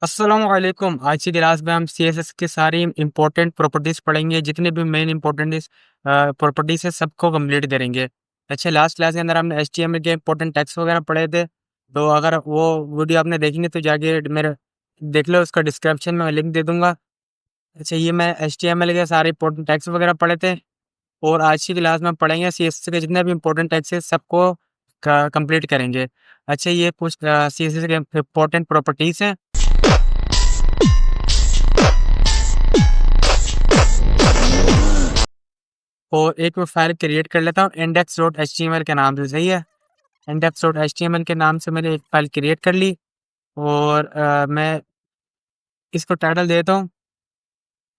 अस्सलामुअलैकुम। आज की क्लास में हम सीएसएस की सारी इंपॉर्टेंट प्रॉपर्टीज पढ़ेंगे। जितने भी मेन इंपॉर्टेंट प्रॉपर्टीज है सबको कंप्लीट करेंगे। अच्छा, लास्ट क्लास के अंदर हमने एचटीएमएल के इंपॉर्टेंट टैग्स वगैरह पढ़े थे। तो अगर वो वीडियो आपने देखी नहीं तो जाके मेरे देख लो, उसका डिस्क्रिप्शन में लिंक दे दूंगा। अच्छा, ये मैं एचटीएमएल के सारे इंपॉर्टेंट टैग्स वगैरह पढ़े थे। और आज की क्लास में पढ़ेंगे सीएसएस के जितने भी इंपॉर्टेंट टैग्स है सबको कंप्लीट करेंगे। अच्छा, ये कुछ सीएसएस के इंपॉर्टेंट प्रॉपर्टीज हैं। और एक मैं फाइल क्रिएट कर लेता हूँ index.html के नाम से। सही है, index.html के नाम से मैंने एक फाइल क्रिएट कर ली। और मैं इसको टाइटल देता हूँ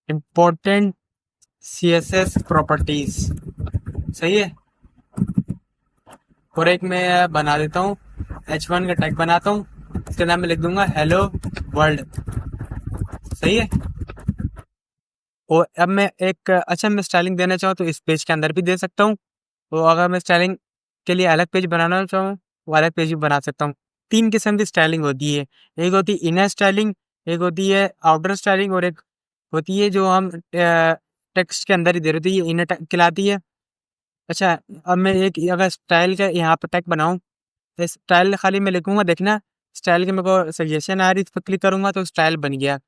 इम्पोर्टेंट सीएसएस प्रॉपर्टीज। सही है। और एक मैं बना देता हूँ h1 का टैग बनाता हूँ। इसके नाम में लिख दूंगा हेलो वर्ल्ड। सही है। और अब मैं स्टाइलिंग देना चाहूँ तो इस पेज के अंदर भी दे सकता हूँ। तो अगर मैं स्टाइलिंग के लिए अलग पेज बनाना चाहूँ वो अलग पेज भी बना सकता हूँ। 3 किस्म की स्टाइलिंग होती है। एक होती है इनर स्टाइलिंग, एक होती है आउटर स्टाइलिंग, और एक होती है जो हम टेक्स्ट के अंदर ही दे रहे थे, ये इनर कहलाती है। अच्छा, अब मैं एक अगर स्टाइल का यहाँ पे टैग बनाऊँ तो स्टाइल खाली मैं लिखूंगा, देखना स्टाइल की मेरे को सजेशन आ रही, इस पर क्लिक करूंगा तो स्टाइल बन गया।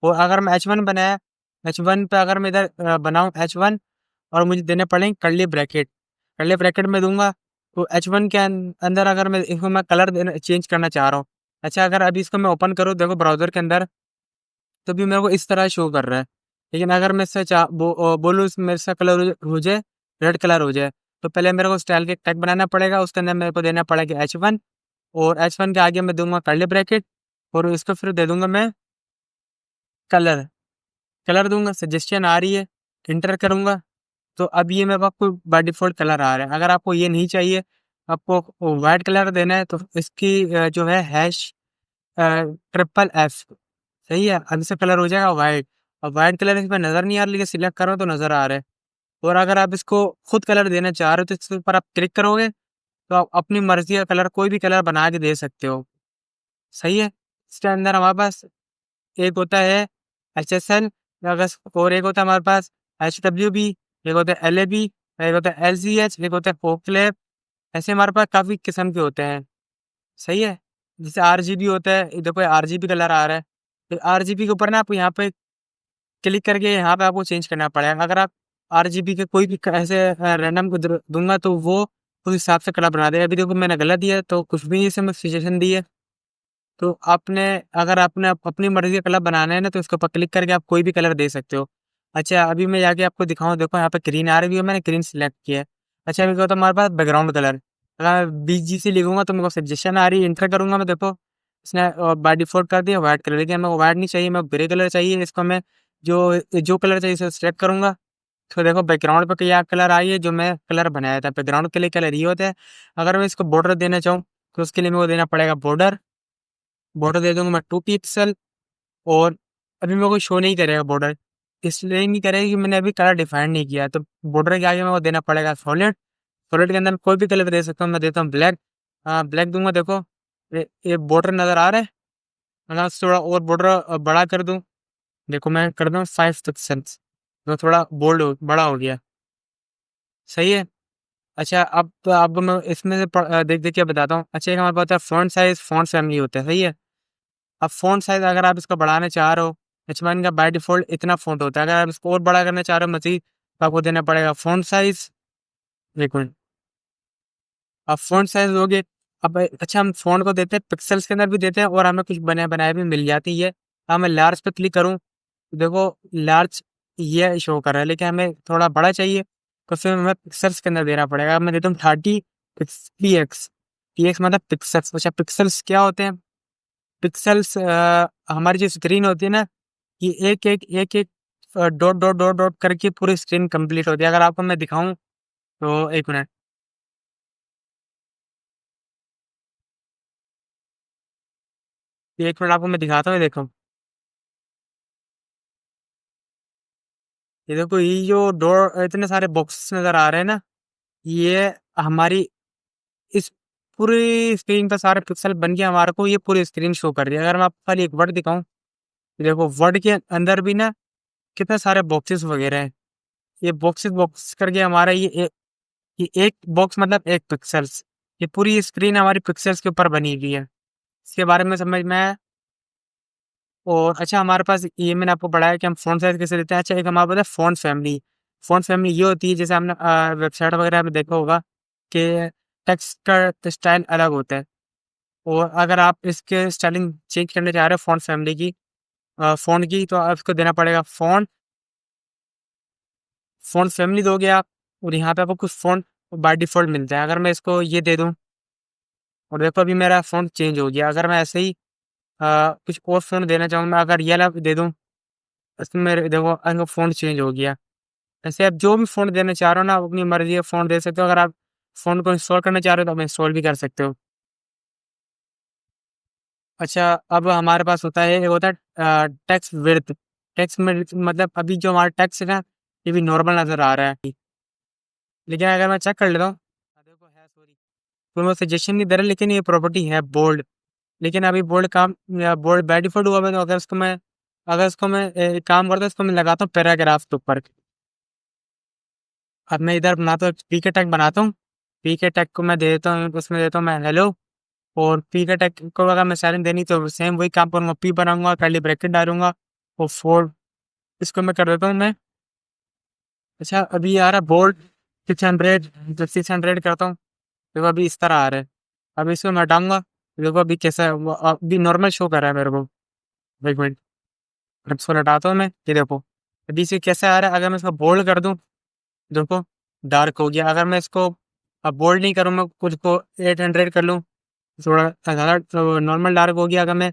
और अगर मैं H1 बनाया, H1 पे अगर मैं इधर बनाऊँ H1 और मुझे देने पड़ेंगे कर्ली ब्रैकेट, कर्ली ब्रैकेट में दूंगा। तो H1 के अंदर अगर मैं इसको मैं कलर देना चेंज करना चाह रहा हूँ। अच्छा, अगर अभी इसको मैं ओपन करूँ देखो ब्राउजर के अंदर, तो भी मेरे को इस तरह शो कर रहा है। लेकिन अगर मैं इससे बोलूँ मेरे से कलर हो जाए, रेड कलर हो जाए, तो पहले मेरे को स्टाइल के टैग बनाना पड़ेगा। उसके अंदर मेरे को देना पड़ेगा H1, और H1 के आगे मैं दूंगा कर्ली ब्रैकेट, और इसको फिर दे दूंगा मैं कलर। कलर दूंगा, सजेशन आ रही है, इंटर करूंगा। तो अब ये मेरे पास आपको बाय डिफ़ॉल्ट कलर आ रहा है। अगर आपको ये नहीं चाहिए, आपको व्हाइट कलर देना है, तो इसकी जो है हैश ट्रिपल एफ। सही है, अब इसका कलर हो जाएगा व्हाइट। अब व्हाइट कलर इसमें नज़र नहीं आ रहा, लेकिन सिलेक्ट कर रहा हूँ तो नज़र आ रहा है। और अगर आप इसको खुद कलर देना चाह रहे हो तो इसके ऊपर आप क्लिक करोगे तो आप अपनी मर्ज़ी का कलर कोई भी कलर बना के दे सकते हो। सही है। इसके अंदर हमारे पास एक होता है एचएसएल, अगर और एक होता है हमारे पास एचडब्ल्यूबी, एक होता है एलएबी, एक होता है एलसीएच, एक होता है ओक्लेव। ऐसे हमारे पास काफ़ी किस्म के होते हैं। सही है। जैसे आरजीबी होता है, ये देखो आरजीबी कलर आ रहा है। तो आरजीबी के ऊपर ना आप यहाँ पे क्लिक करके यहाँ पे आपको चेंज करना पड़ेगा। अगर आप आरजीबी के कोई भी ऐसे रैंडम को दूंगा तो वो उस हिसाब से कलर बना देगा। अभी देखो मैंने गलत दिया है तो कुछ भी नहीं, इसमें सजेशन दी है। तो आपने अगर आपने अपनी मर्ज़ी का कलर बनाना है ना, तो इसके ऊपर क्लिक करके आप कोई भी कलर दे सकते हो। अच्छा, अभी मैं जाके आपको दिखाऊँ, देखो यहाँ पे ग्रीन आ रही है, मैंने ग्रीन सिलेक्ट किया है। अच्छा, अभी क्या होता है हमारे पास बैकग्राउंड कलर, अगर मैं बीजीसी लिखूँगा तो मेरे को सजेशन आ रही है, एंटर करूँगा मैं, देखो इसने बाय डिफ़ॉल्ट कर दिया व्हाइट कलर। लेकिन मेरे को व्हाइट नहीं चाहिए, मेरे को ग्रे कलर चाहिए। इसको मैं जो जो कलर चाहिए इसे सिलेक्ट करूँगा। तो देखो बैकग्राउंड पे क्या कलर आई है, जो मैं कलर बनाया था। बैकग्राउंड के लिए कलर ये होता है। अगर मैं इसको बॉर्डर देना चाहूँ तो उसके लिए मेरे को देना पड़ेगा बॉर्डर। बॉर्डर दे दूँगा मैं 2 पिक्सल। और अभी मेरे को शो नहीं करेगा बॉर्डर, इसलिए नहीं करेगा कि मैंने अभी कलर डिफाइन नहीं किया है। तो बॉर्डर के आगे मेरे को देना पड़ेगा सॉलिड। सॉलिड के अंदर मैं कोई भी कलर दे सकता हूँ, मैं देता हूँ ब्लैक। ब्लैक दूँगा, देखो ये बॉर्डर नज़र आ रहा है। अगर मैं थोड़ा और बॉर्डर बड़ा कर दूँ, देखो मैं कर दूँ 5 पिक्सेल्स, तो थोड़ा बोल्ड हो बड़ा हो गया। सही है। अच्छा, अब तो आपको मैं इसमें से देख-देख के बताता हूँ। अच्छा, एक हमारे पास होता है फ़ॉन्ट साइज़, फ़ॉन्ट फैमिली होता है। सही है। अब फ़ॉन्ट साइज़ अगर आप इसको बढ़ाना चाह रहे हो, H1 का बाय डिफ़ॉल्ट इतना फ़ॉन्ट होता है। अगर आप इसको और बड़ा करना चाह रहे हो मज़ीद, तो आपको देना पड़ेगा फ़ॉन्ट साइज़। 1 मिनट, अब फ़ॉन्ट साइज़ दोगे। अब अच्छा, हम फ़ॉन्ट को देते हैं पिक्सेल्स के अंदर भी देते हैं, और हमें कुछ बनाए-बनाए भी मिल जाती है। मैं लार्ज पे क्लिक करूँ, देखो लार्ज ये शो कर रहा है, लेकिन हमें थोड़ा बड़ा चाहिए, तो फिर हमें पिक्सेल्स के अंदर देना पड़ेगा। अब मैं देता हूँ 30 पीएक्स। पीएक्स मतलब पिक्सेल्स। अच्छा, पिक्सेल्स क्या होते हैं? पिक्सेल्स हमारी जो स्क्रीन होती है ना, ये एक-एक डॉट, डॉट, डॉट, डॉट करके पूरी स्क्रीन कंप्लीट होती है। अगर आपको मैं दिखाऊँ तो 1 मिनट, 1 मिनट आपको मैं दिखाता हूँ, ये देखो। ये देखो, ये जो इतने सारे बॉक्सेस नज़र आ रहे हैं ना, ये हमारी इस पूरी स्क्रीन पे सारे पिक्सल बन के हमारे को ये पूरी स्क्रीन शो कर रही है। अगर मैं आपको खाली एक वर्ड दिखाऊँ, देखो वर्ड के अंदर भी ना कितने सारे बॉक्सेस वगैरह हैं। ये बॉक्सेस बॉक्स करके हमारा ये एक बॉक्स मतलब एक पिक्सल्स, ये पूरी स्क्रीन हमारी पिक्सल्स के ऊपर बनी हुई है। इसके बारे में समझ में आया? और अच्छा हमारे पास ये मैंने आपको पढ़ाया कि हम फ़ॉन्ट साइज़ कैसे देते हैं। अच्छा एक हमारे पास है फ़ॉन्ट फैमिली। फ़ॉन्ट फैमिली ये होती है जैसे हमने वेबसाइट वगैरह में देखा होगा कि टेक्स्ट का स्टाइल अलग होता है। और अगर आप इसके स्टाइलिंग चेंज करना चाह रहे हो फ़ॉन्ट फैमिली की फ़ॉन्ट की, तो आपको देना पड़ेगा फ़ॉन्ट फैमिली दोगे आप, और यहाँ पे आपको कुछ फ़ॉन्ट बाय डिफ़ॉल्ट मिलता है। अगर मैं इसको ये दे दूँ और देखो अभी मेरा फ़ॉन्ट चेंज हो गया। अगर मैं ऐसे ही कुछ और फ़ॉन्ट देना चाहूँ, मैं अगर ये वाला दे दूँ, इसमें मेरे देखो फ़ॉन्ट चेंज हो गया। ऐसे आप जो भी फ़ॉन्ट देना चाह रहे हो ना, आप अपनी मर्ज़ी का फ़ॉन्ट दे सकते हो। अगर आप फ़ॉन्ट को इंस्टॉल करना चाह रहे हो, तो आप इंस्टॉल भी कर सकते हो। अच्छा, अब हमारे पास होता है, एक होता है टेक्स्ट विड्थ। टेक्स्ट में मतलब अभी जो हमारा टेक्स्ट है ना, ये भी नॉर्मल नज़र आ रहा है। लेकिन अगर मैं चेक कर लेता हूँ, देखो है सॉरी, तो मैं सजेशन नहीं दे रहा, लेकिन ये प्रॉपर्टी है बोल्ड। लेकिन अभी बोल्ड बाय डिफ़ॉल्ट हुआ है, तो अगर इसको मैं एक काम करता हूँ, इसको मैं लगाता हूँ पैराग्राफ के ऊपर। अब मैं इधर बनाता हूँ, पी के टैग बनाता हूँ। पी के टैग को मैं दे देता हूँ, उसमें देता हूँ मैं हेलो। और पी के टैग को अगर मैं स्टाइलिंग देनी, तो सेम वही काम करूँगा, पी बनाऊँगा, कर्ली ब्रैकेट डालूँगा और फोर, इसको मैं कर देता हूँ मैं। अच्छा अभी आ रहा है बोल्ड 600, जब 600 करता हूँ, देखो अभी इस तरह आ रहा है। अभी इसको मैं हटाऊँगा, देखो अभी कैसा है, वो अभी नॉर्मल शो कर रहा है मेरे को। एक मिनट, इसको हटाता हूँ मैं, ये देखो अभी इसे कैसे आ रहा है। अगर मैं इसको बोल्ड कर दूँ, देखो डार्क हो गया। अगर मैं इसको अब बोल्ड नहीं करूँ, मैं कुछ को 800 कर लूँ, थोड़ा ज़्यादा तो नॉर्मल डार्क हो गया। अगर मैं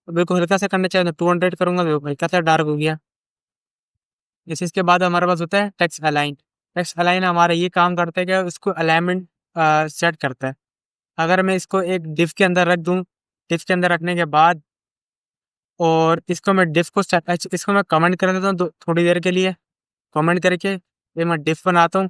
बिल्कुल हल्का सा करना चाहे तो 200 करूँगा, तो हल्का सा डार्क हो गया। इस चीज़ के बाद हमारे पास होता है टेक्स्ट अलाइन। टेक्स्ट अलाइन हमारा ये काम करता है कि उसको अलाइनमेंट सेट करता है। अगर मैं इसको एक डिफ के अंदर रख दूँ, डिफ के अंदर रखने के बाद, और इसको मैं डिफ को इसको मैं कमेंट कर देता हूँ थोड़ी देर के लिए। कमेंट करके ये मैं डिफ बनाता हूँ,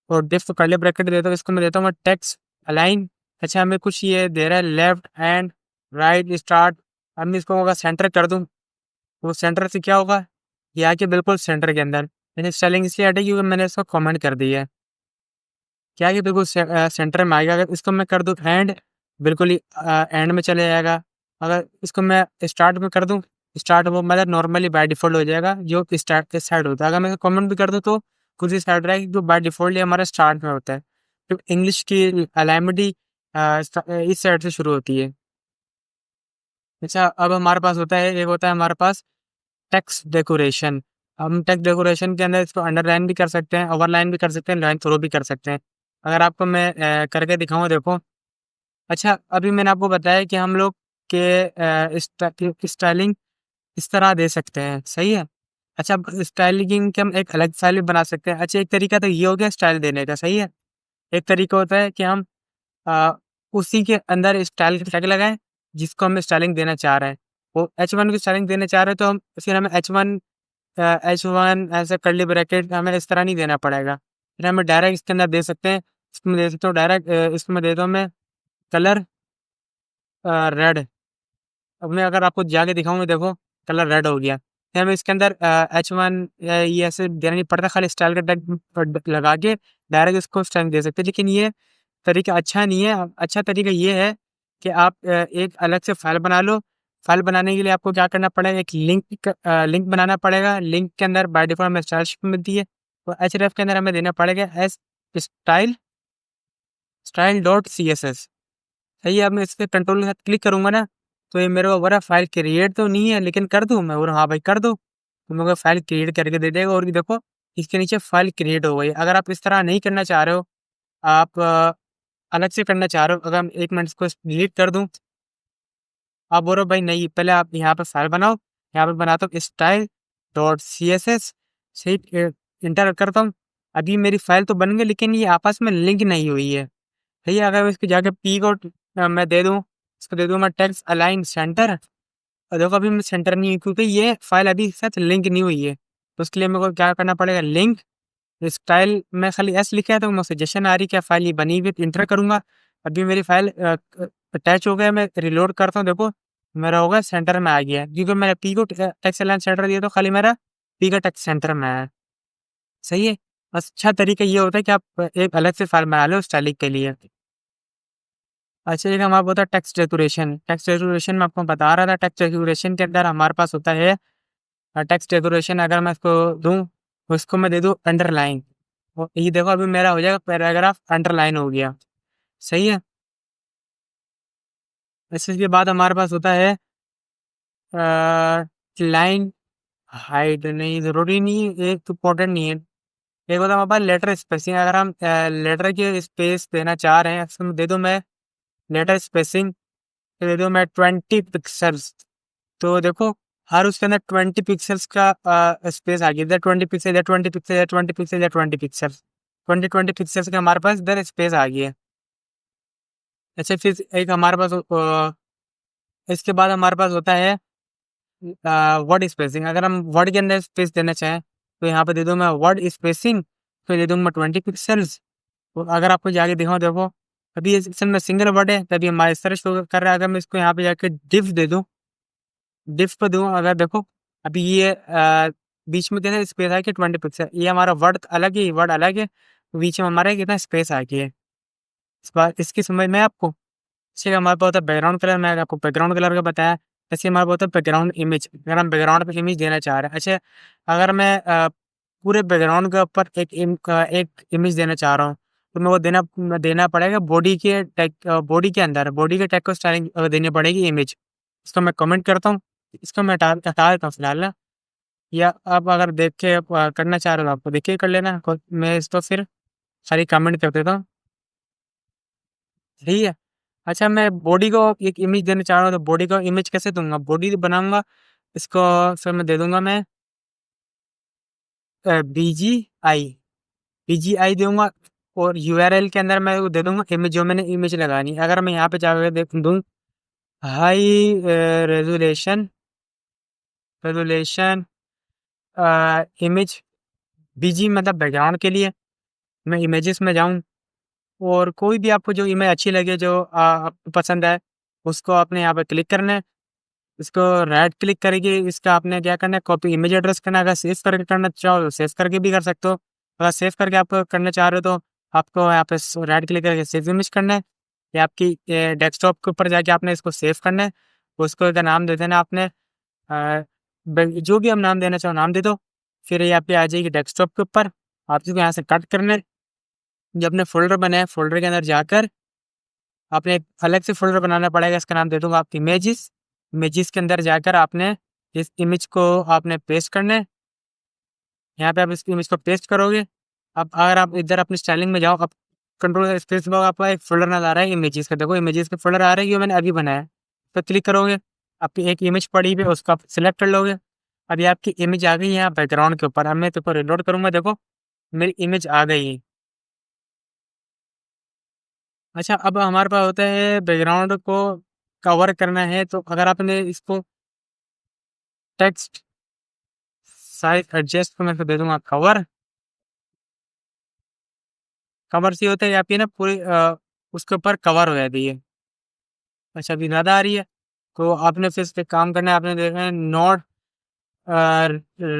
और डिफ तो कर्ली ब्रैकेट देता हूँ, इसको मैं देता हूँ मैं टेक्स्ट अलाइन। अच्छा हमें कुछ ये दे रहा है लेफ्ट एंड राइट स्टार्ट। अब मैं इसको अगर सेंटर कर दूँ, तो सेंटर से क्या होगा, ये आके बिल्कुल सेंटर के अंदर। मैंने स्पेलिंग इसलिए हटाई क्योंकि मैंने इसको कमेंट कर दिया है। क्या है कि बिल्कुल सेंटर में आएगा। अगर इसको मैं कर दूँ एंड, बिल्कुल ही एंड में चले जाएगा। अगर इसको मैं स्टार्ट में कर दूँ, स्टार्ट वो मतलब नॉर्मली बाय डिफ़ॉल्ट हो जाएगा, जो स्टार्ट के साइड होता है। अगर मैं कमेंट भी कर दूँ, तो खुद ही साइड रहेगा, जो बाय डिफ़ॉल्ट ही हमारा स्टार्ट में होता है। तो इंग्लिश की अलाइनमेंट ही इस साइड से शुरू होती है। अच्छा अब हमारे पास होता है, एक होता है हमारे पास टेक्स्ट डेकोरेशन। हम टेक्स्ट डेकोरेशन के अंदर इसको अंडरलाइन भी कर सकते हैं, ओवरलाइन भी कर सकते हैं, लाइन थ्रो भी कर सकते हैं। अगर आपको मैं करके दिखाऊँ, देखो। अच्छा अभी मैंने आपको बताया कि हम लोग के स्टाइलिंग इस तरह दे सकते हैं, सही है? अच्छा अब स्टाइलिंग के हम एक अलग स्टाइल भी बना सकते हैं। अच्छा एक तरीका तो ये हो गया स्टाइल देने का, सही है? एक तरीका होता है कि हम अ, उसी के अंदर स्टाइल का टैग लगाएँ, जिसको हम स्टाइलिंग देना चाह रहे हैं। वो H1 की स्टाइलिंग देना चाह रहे हैं, तो हम फिर हमें H1 ऐसे कर्ली ब्रैकेट हमें इस तरह नहीं देना पड़ेगा। फिर हमें डायरेक्ट इसके अंदर दे सकते हैं। इसमें दे सकता हूँ डायरेक्ट, इसमें दे दूँ मैं कलर रेड। अब मैं अगर आपको जाके दिखाऊँ, देखो कलर रेड हो गया। फिर हमें इसके अंदर H1 ये ऐसे देना नहीं पड़ता, खाली स्टाइल का टैग लगा के डायरेक्ट इसको स्टाइल दे सकते हैं। लेकिन ये तरीका अच्छा नहीं है। अच्छा तरीका ये है कि आप एक अलग से फ़ाइल बना लो। फ़ाइल बनाने के लिए आपको क्या करना पड़ेगा, एक लिंक बनाना पड़ेगा। लिंक के अंदर बाय डिफ़ॉल्ट हमें स्टाइल मिलती है। तो href के अंदर हमें देना पड़ेगा S style style dot CSS. सही है? अब मैं इस पे कंट्रोल के साथ क्लिक करूँगा ना, तो ये मेरे को बोल रहा है फाइल क्रिएट तो नहीं है, लेकिन कर दूँ? मैं बोला हाँ भाई कर दो। तो मेरे को फाइल क्रिएट करके दे देगा, और ये देखो इसके नीचे फाइल क्रिएट हो गई। अगर आप इस तरह नहीं करना चाह रहे हो, आप अलग से करना चाह रहे हो, अगर हम 1 मिनट इसको डिलीट कर दूँ, आप बोल रहे हो भाई नहीं, पहले आप यहाँ पे फाइल बनाओ। यहाँ पे बनाता हूँ स्टाइल डॉट सीएसएस, सही इंटर करता हूँ। अभी मेरी फाइल तो बन गई, लेकिन ये आपस में लिंक नहीं हुई है। सही है? अगर इसको जाके पी को मैं दे दूँ, इसको दे दूँ मैं टेक्स्ट अलाइन सेंटर, और देखो अभी मैं सेंटर नहीं हुई, क्योंकि ये फाइल अभी इसके साथ लिंक नहीं हुई है। तो उसके लिए मेरे को क्या करना पड़ेगा, लिंक स्टाइल में खाली एस लिखा है, तो मैं सजेशन आ रही क्या फाइल ये बनी हुई है, इंटर करूँगा। अभी मेरी फाइल अटैच हो गया, मैं रिलोड करता हूँ, देखो मेरा होगा सेंटर में आ गया, क्योंकि मैंने पी को टेक्स्ट अलाइन सेंटर दिया तो खाली मेरा पी का टेक्स्ट सेंटर में है। सही है। अच्छा तरीका ये होता है कि आप एक अलग से फाइल बना लो स्टाइलिंग के लिए। अच्छा, एक हमारा होता है टेक्स्ट डेकोरेशन। टेक्स्ट डेकोरेशन में आपको बता रहा था, टेक्स्ट डेकोरेशन के अंदर हमारे पास होता है टेक्स्ट डेकोरेशन। अगर मैं इसको दूं, उसको मैं दे दूं अंडरलाइन, ये देखो अभी मेरा हो जाएगा पैराग्राफ अंडरलाइन हो गया। सही है। इसके बाद हमारे पास होता है लाइन हाइट, नहीं जरूरी नहीं है, एक इम्पोर्टेंट नहीं है। एक होता है हमारे पास लेटर स्पेसिंग। अगर हम लेटर के स्पेस देना चाह रहे हैं, इसमें दे दूं मैं लेटर स्पेसिंग, दे दूं मैं 20 पिक्सल्स। तो देखो हर उसके अंदर 20 पिक्सल्स का स्पेस आ गया, इधर 20 पिक्सल, इधर 20 पिक्सल, इधर 20 पिक्सल, इधर 20 पिक्सल, 20 20 पिक्सल्स का हमारे पास इधर स्पेस आ गया। अच्छा, फिर एक हमारे पास इसके बाद हमारे पास होता है वर्ड स्पेसिंग। अगर हम वर्ड के अंदर स्पेस देना चाहें, तो यहाँ पे दे दूँ मैं वर्ड स्पेसिंग, फिर दे दूंगा 20 पिक्सल्स। तो अगर आपको जाके देखो, देखो अभी इस सेक्शन में सिंगल वर्ड है, तभी हमारे सर्च शो कर रहा है। अगर मैं इसको यहाँ पे जाके डिफ दे दूँ, डिफ पे दूँ, अगर देखो अभी ये बीच में कितना स्पेस आ गया 20 पिक्सल, ये हमारा वर्ड अलग है, वर्ड अलग है, बीच में हमारा कितना स्पेस आ गया है। इस बार इसकी समझ में आपको। ठीक है, हमारे पास होता है बैकग्राउंड कलर। मैं आपको बैकग्राउंड कलर का बताया। जैसे हमारे पास होता है बैकग्राउंड इमेज। अगर हम बैकग्राउंड पे इमेज देना चाह रहे हैं, अच्छा अगर मैं पूरे बैकग्राउंड के ऊपर एक इमेज देना चाह रहा हूँ, तो मैं वो देना पड़ेगा बॉडी के अंदर, बॉडी के टैग को स्टाइलिंग देनी पड़ेगी इमेज। इसको मैं कमेंट करता हूँ, इसको मैं हटा देता हूँ फिलहाल ना। या आप अगर देख के करना चाह रहे हो, आपको देख के कर लेना, मैं इसको फिर खाली कमेंट कर देता हूँ। ठीक है। अच्छा, मैं बॉडी को एक इमेज देना चाह रहा हूँ, तो बॉडी को इमेज कैसे दूंगा, बॉडी बनाऊंगा इसको। फिर मैं दे दूंगा मैं BGI, BGI दूंगा, और URL के अंदर मैं वो दे दूंगा इमेज, जो मैंने इमेज लगानी है। अगर मैं यहाँ पे जाकर देख दूँ high resolution, resolution image, BG मतलब बैकग्राउंड के लिए। मैं इमेजेस में जाऊँ, और कोई भी आपको जो इमेज अच्छी लगे, जो आपको पसंद है, उसको आपने यहाँ पे क्लिक करना है। इसको राइट क्लिक करके इसका आपने क्या करना है, कॉपी इमेज एड्रेस करना है। अगर सेव करके करना चाहो तो सेव करके भी कर सकते हो। अगर सेव करके आप करना चाह रहे हो, तो आपको यहाँ पे राइट क्लिक करके सेव इमेज करना है, या आपकी डेस्कटॉप के ऊपर जाके आपने इसको सेव करना है। उसको का नाम दे देना आपने, जो भी हम नाम देना चाहो नाम दे दो। फिर ये आप पे आ जाएगी डेस्कटॉप के ऊपर। आप इसको यहाँ से कट करना है। जब अपने फोल्डर बनाए, फोल्डर के अंदर जाकर आपने एक अलग से फ़ोल्डर बनाना पड़ेगा, इसका नाम दे दूँगा आप इमेजेस। इमेजेस के अंदर जाकर आपने इस इमेज को आपने पेस्ट करना है। यहाँ पे आप इस इमेज को पेस्ट करोगे। अब अगर आप इधर अपनी स्टाइलिंग में जाओ, अब कंट्रोल स्पेस दबाओ, आपको एक फ़ोल्डर नज़र आ रहा है इमेजेस का। देखो इमेजेस का फ़ोल्डर आ रहा है, ये मैंने अभी बनाया है। तो क्लिक करोगे, आपकी एक इमेज पड़ी हुई है, उसको आप सिलेक्ट कर लोगे। अभी आपकी इमेज आ गई है यहाँ बैकग्राउंड के ऊपर। अब मैं इसको रिलोड करूँगा, देखो मेरी इमेज आ गई है। अच्छा, अब हमारे पास होता है बैकग्राउंड को कवर करना है, तो अगर आपने इसको टेक्स्ट साइज एडजस्ट को मैं इसको दे दूंगा कवर। कवर से होता है आपकी ना पूरी उसके ऊपर कवर हो जाती है। अच्छा, अभी ज़्यादा आ रही है, तो आपने फिर इस पे काम करना है। आपने देखना है नॉट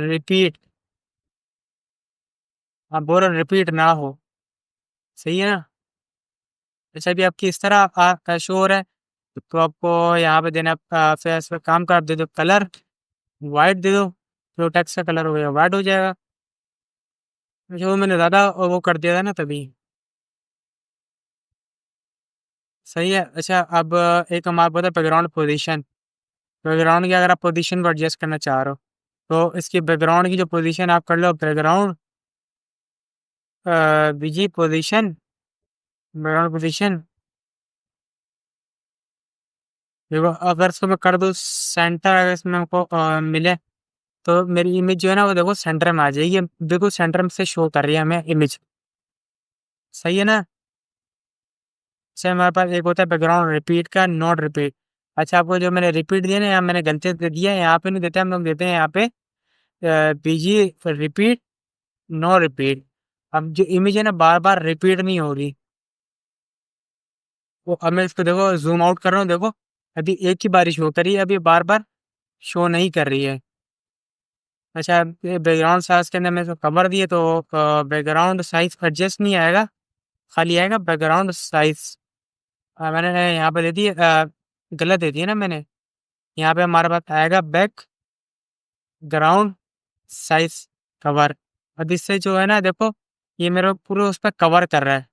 रिपीट, आप बोल रहे रिपीट ना हो। सही है ना। अच्छा, अभी आपकी इस तरह शो हो रहा है, तो आपको यहाँ पे देना फिर इस पे काम कर, आप दे दो कलर वाइट दे दो, जो टेक्स्ट का कलर हो गया वाइट हो जाएगा। जो मैंने ज़्यादा वो कर दिया था ना तभी। सही है। अच्छा, अब एक हमारे पास है बैकग्राउंड पोजीशन। बैकग्राउंड की अगर आप पोजीशन को एडजस्ट करना चाह रहे हो, तो इसकी बैकग्राउंड की जो पोजीशन आप कर लो, बैकग्राउंड बीजी पोजीशन, बैकग्राउंड पोजीशन। देखो अगर इसको मैं कर दूँ सेंटर, अगर इसमें हमको मिले, तो मेरी इमेज जो है ना, वो देखो सेंटर में आ जाएगी। देखो सेंटर में से शो कर रही है हमें इमेज। सही है ना। जैसे हमारे पास एक होता है बैकग्राउंड रिपीट का, नॉट रिपीट। अच्छा, आपको जो मैंने रिपीट दिया ना, यहाँ मैंने गलती से दिया है, यहाँ पे नहीं देते, हम लोग देते हैं यहाँ पे बीजी रिपीट, नो रिपीट। अब जो इमेज है ना बार बार रिपीट नहीं हो रही। वो अब मैं इसको देखो जूम आउट कर रहा हूँ, देखो अभी एक ही बार शो करी है, अभी बार बार शो नहीं कर रही है। अच्छा, ये बैकग्राउंड साइज के अंदर मैं इसको कवर दिए तो बैकग्राउंड साइज एडजस्ट नहीं आएगा, खाली आएगा बैकग्राउंड साइज। मैंने यहाँ पे दे दी गलत दे दी है ना मैंने। यहाँ पे हमारे पास आएगा बैक ग्राउंड साइज कवर। अब इससे जो है ना देखो, ये मेरे को पूरे उस पर कवर कर रहा है।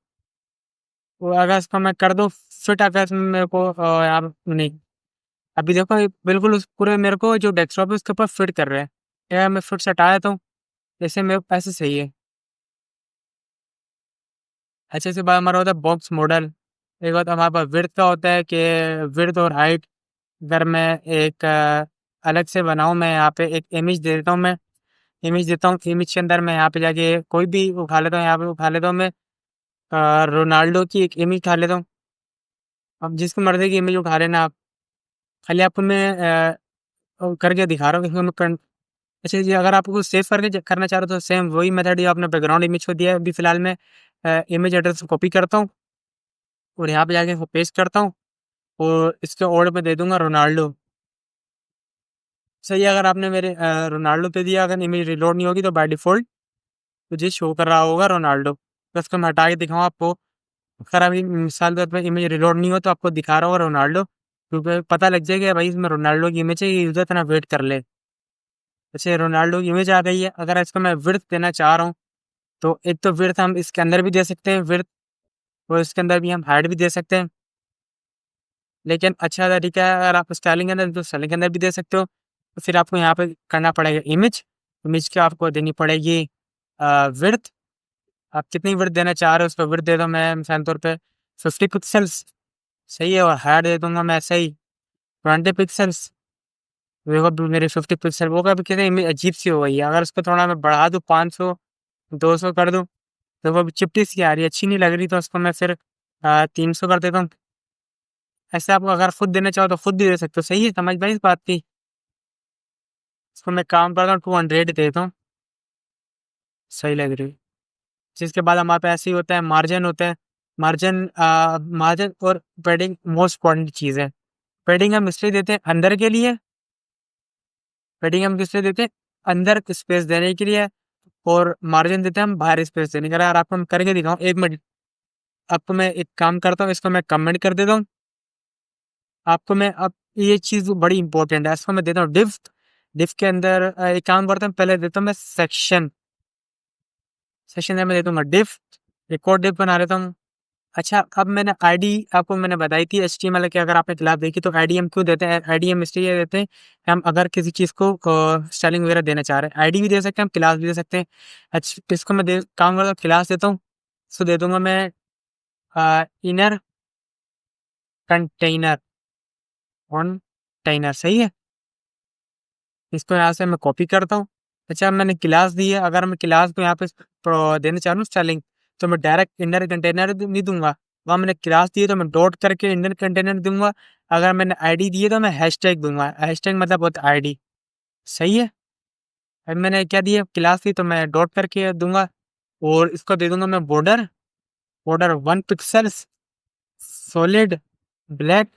वो अगर इसको मैं कर दूं फिट, अगर इसमें मेरे को यार नहीं, अभी देखो ये बिल्कुल उस पूरे मेरे को जो डेस्कटॉप है उसके ऊपर फिट कर रहा है। यार मैं फिट से हटाया तो जैसे मेरे पैसे सही है। अच्छे से बाद हमारा होता है बॉक्स मॉडल। एक बात हमारे पास विड्थ का होता है कि विड्थ और हाइट, अगर मैं एक अलग से बनाऊं, मैं यहाँ पे एक इमेज दे देता हूँ। मैं इमेज देता हूँ, इमेज के अंदर मैं यहाँ पे जाके कोई भी उठा लेता हूँ, यहाँ पे उठा लेता हूँ मैं रोनाल्डो की एक इमेज उठा लेता हूँ। अब जिसको मर्जी की इमेज उठा लेना आप, खाली आपको मैं करके दिखा रहा हूँ कि इसको मैं अच्छा जी, अगर आपको सेव करके करना चाह रहे हो तो सेम वही मेथड ही आपने बैकग्राउंड इमेज को दिया है। अभी फिलहाल मैं इमेज एड्रेस को कॉपी करता हूँ और यहाँ पे जाके इसको पेस्ट करता हूँ और इसके ओल्ड में दे दूंगा रोनाल्डो। सही है, अगर आपने मेरे रोनाल्डो पे दिया, अगर इमेज रिलोड नहीं होगी तो बाय डिफॉल्ट मुझे शो कर रहा होगा रोनाल्डो। तो इसको मैं हटा के दिखाऊँ आपको, अगर अभी मिसाल के तौर पर इमेज रिलोड नहीं हो तो आपको दिखा रहा होगा रोनाल्डो, क्योंकि पता लग जाएगा भाई इसमें रोनाल्डो की इमेज है, ये यूजर इतना वेट कर ले। जैसे रोनाल्डो की इमेज आ गई है, अगर इसको मैं विड्थ देना चाह रहा हूँ तो एक तो विड्थ हम इसके अंदर भी दे सकते हैं विड्थ, और इसके अंदर भी हम हाइट भी दे सकते हैं। लेकिन अच्छा तरीका है, अगर आप स्टाइलिंग के अंदर तो स्टाइलिंग के अंदर भी दे सकते हो, तो फिर आपको यहाँ पे करना पड़ेगा इमेज। इमेज की आपको देनी पड़ेगी विड्थ। आप कितनी विड्थ देना चाह रहे हो उस पर विड्थ दे दो, मैं मिसाल तौर पे 50 पिक्सल्स। सही है, और हाइट दे दूंगा मैं ऐसे ही 20 पिक्सल्स। देखो अभी मेरे 50 पिक्सल वो का भी कहते हैं इमेज अजीब सी हो गई है। अगर उसको थोड़ा मैं बढ़ा दूँ 500 200 कर दूँ तो वो अभी चिपटी सी आ रही है, अच्छी नहीं लग रही, तो उसको मैं फिर 300 कर देता हूँ। ऐसे आप अगर खुद देना चाहो तो खुद भी दे सकते हो। सही है, समझ भाई इस बात की। इसको मैं काम करता हूँ 200 देता हूँ, सही लग रही है। जिसके बाद हमारे पास ऐसे ही होता है मार्जिन होता है। मार्जिन और पेडिंग मोस्ट इम्पोर्टेंट चीज़ है। पेडिंग हम इसलिए देते हैं अंदर के लिए, पेडिंग हम किस लिए देते हैं अंदर स्पेस देने के लिए, और मार्जिन देते हैं हम बाहर स्पेस देने के लिए। अगर आपको मैं करके दिखाऊँ 1 मिनट, आपको मैं एक काम करता हूँ, इसको मैं कमेंट कर देता हूँ। आपको मैं अब ये चीज़ बड़ी इंपॉर्टेंट है, इसको मैं देता हूँ डिव। डिव के अंदर एक काम करता हूँ, पहले देता हूँ मैं सेक्शन। सेक्शन में दे दूंगा डिव, एक और डिव बना लेता हूँ। अच्छा, अब मैंने आईडी आपको मैंने बताई थी एचटीएमएल की, अगर आपने क्लास देखी तो आईडी हम क्यों देते हैं, आईडी हम इसलिए देते हैं कि हम अगर किसी चीज़ को स्टाइलिंग वगैरह देना चाह रहे हैं, आईडी भी दे सकते हैं हम, क्लास भी दे सकते हैं। अच्छा, इसको मैं दे काम करता हूँ क्लास देता हूँ, इसको दे दूंगा मैं इनर कंटेनर कंटेनर। सही है, इसको यहाँ से मैं कॉपी करता हूँ। अच्छा, मैंने क्लास दी है, अगर मैं क्लास को यहाँ पे देना चाह रहा हूँ स्टाइलिंग, तो मैं डायरेक्ट इनर कंटेनर नहीं दूंगा। वहाँ मैंने क्लास दी है तो मैं डॉट करके इनर कंटेनर दूंगा। अगर मैंने आईडी दी है तो मैं हैशटैग दूंगा, हैशटैग मतलब होता है आईडी। सही है, अब मैंने क्या दिया क्लास दी तो मैं डॉट करके दूंगा, और इसको दे दूंगा मैं border, border 1 pixel solid black.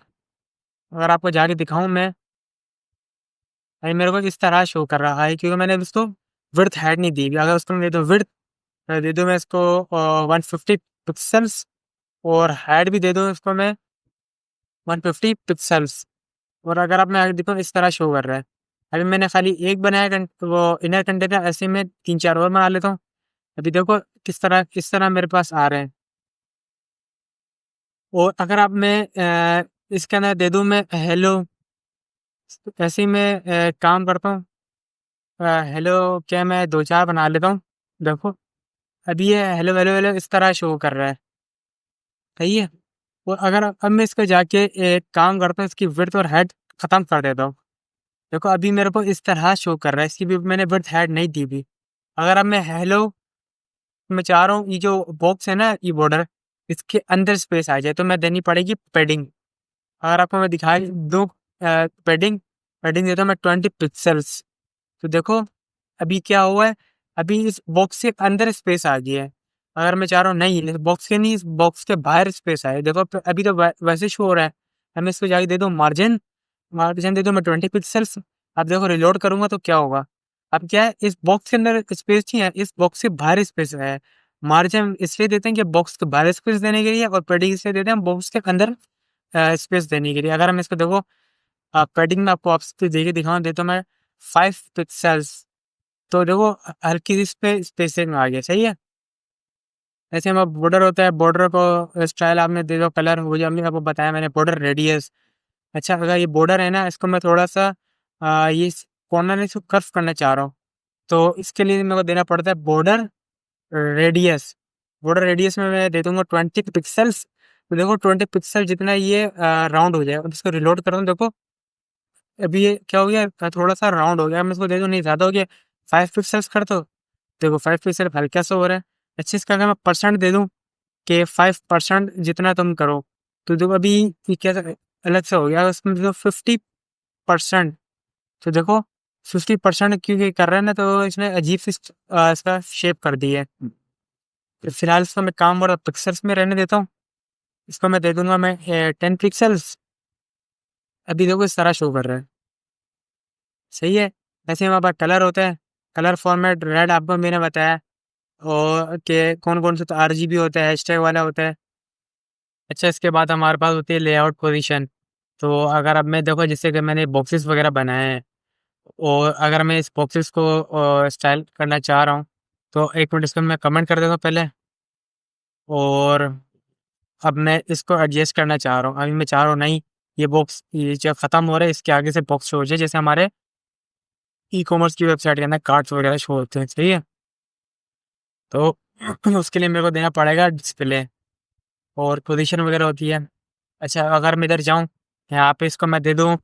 अगर आपको जाके दिखाऊं मैं, अरे मेरे को इस तरह शो कर रहा है क्योंकि मैंने उसको विड्थ हाइट नहीं दी हुई। अगर उसको मैं दे दूँ विड्थ, दे दूँ मैं इसको 150 पिक्सल्स, और हाइट भी दे दूँ इसको मैं 150 पिक्सल्स, और अगर आप मैं आगे देखो इस तरह शो कर रहा है। अभी मैंने खाली एक बनाया वो इनर कंटेनर, ऐसे में 3 4 और बना लेता हूँ। अभी देखो किस तरह मेरे पास आ रहे हैं। और अगर आप मैं इसके अंदर दे दूँ मैं हेलो, ऐसे ही मैं काम करता हूँ हेलो, क्या मैं 2 4 बना लेता हूँ। देखो अभी ये हेलो हेलो हेलो इस तरह शो कर रहा है। सही है, और अगर अब मैं इसको जाके एक काम करता हूँ, इसकी विड्थ और हाइट ख़त्म कर देता हूँ। देखो अभी मेरे को इस तरह शो कर रहा है, इसकी भी मैंने विड्थ हाइट नहीं दी हुई। अगर अब मैं हेलो, मैं चाह रहा हूँ ये जो बॉक्स है ना ये बॉर्डर, इसके अंदर स्पेस आ जाए तो मैं देनी पड़ेगी पेडिंग। अगर आपको मैं दिखा दूँ पेडिंग, पेडिंग देता हूँ मैं 20 पिक्सल्स। तो देखो अभी क्या हुआ है, अभी इस बॉक्स के अंदर स्पेस आ गई है। अगर मैं चाह रहा हूँ नहीं इस बॉक्स के नहीं, इस बॉक्स के बाहर स्पेस आए, देखो अभी तो वैसे शो हो रहा है। अब मैं इसको जाके दे दूँ मार्जिन, मार्जिन दे दूँ मैं 20 पिक्सल्स। अब देखो रिलोड करूँगा तो क्या होगा? अब क्या है, इस बॉक्स के अंदर स्पेस नहीं है, इस बॉक्स के बाहर स्पेस है। मार्जिन इसलिए देते हैं कि बॉक्स के बाहर स्पेस देने के लिए, और पैडिंग इसलिए देते हैं बॉक्स के अंदर स्पेस देने के लिए। अगर हम इसको देखो पैडिंग में आपको आपसे देखिए दिखाऊँ देता हूँ मैं 5 पिक्सेल्स, तो देखो हल्की सी इस पे स्पेसिंग आ गया, सही है? ऐसे में बॉर्डर होता है, बॉर्डर को स्टाइल आपने देखो कलर वो जो हमने आपको बताया मैंने बॉर्डर रेडियस। अच्छा अगर ये बॉर्डर है ना इसको मैं थोड़ा-सा ये इस कॉर्नर इसको कर्व करना चाह रहा हूँ, तो इसके लिए मेरे को देना पड़ता है बॉर्डर रेडियस। बॉर्डर रेडियस में मैं दे दूँगा 20 पिक्सेल्स, तो देखो 20 पिक्सल जितना ये राउंड हो जाएगा। अब इसको रिलोड कर रहा हूँ देखो, अभी ये क्या हो गया थोड़ा-सा राउंड हो गया। मैं इसको दे दूँ नहीं ज़्यादा हो गया, 5 पिक्सेल्स कर दो, देखो 5 पिक्सल हल्का-सा हो रहा है। अच्छा इसका अगर मैं परसेंट दे दूँ कि 5% जितना तुम करो, तो देखो अभी ये क्या अलग से हो गया उसमें देखो 50%, तो देखो 50% क्योंकि कर रहा है ना तो इसने अजीब सी इसका शेप कर दी है। तो फिलहाल इसको मैं काम और पिक्सेल्स में रहने देता हूँ। इसको मैं दे दूँगा मैं 10 पिक्सेल्स, अभी देखो इस तरह शो कर रहा है, सही है? ऐसे ही हमारे पास कलर होता है, कलर फॉर्मेट रेड आपको मैंने बताया, और के कौन-कौन से तो आरजीबी होता है, हैशटैग वाला होता है। अच्छा इसके बाद हमारे पास होती है लेआउट पोजीशन। तो अगर अब मैं देखो जैसे कि मैंने बॉक्सेस वगैरह बनाए हैं, और अगर मैं इस बॉक्सेस को स्टाइल करना चाह रहा हूँ, तो 1 मिनट इसको मैं कमेंट कर देता हूँ पहले, और अब मैं इसको एडजस्ट करना चाह रहा हूँ। अभी मैं चाह रहा हूँ नहीं, ये बॉक्स ये जो ख़त्म हो रहा है इसके आगे से बॉक्स शो हो जाए, जैसे हमारे ई-कॉमर्स की वेबसाइट के अंदर कार्ड्स वगैरह शो होते हैं, सही है? तो उसके लिए मेरे को देना पड़ेगा डिस्प्ले, और पोजीशन वगैरह होती है। अच्छा अगर मैं इधर जाऊँ, यहाँ पे इसको मैं दे दूँ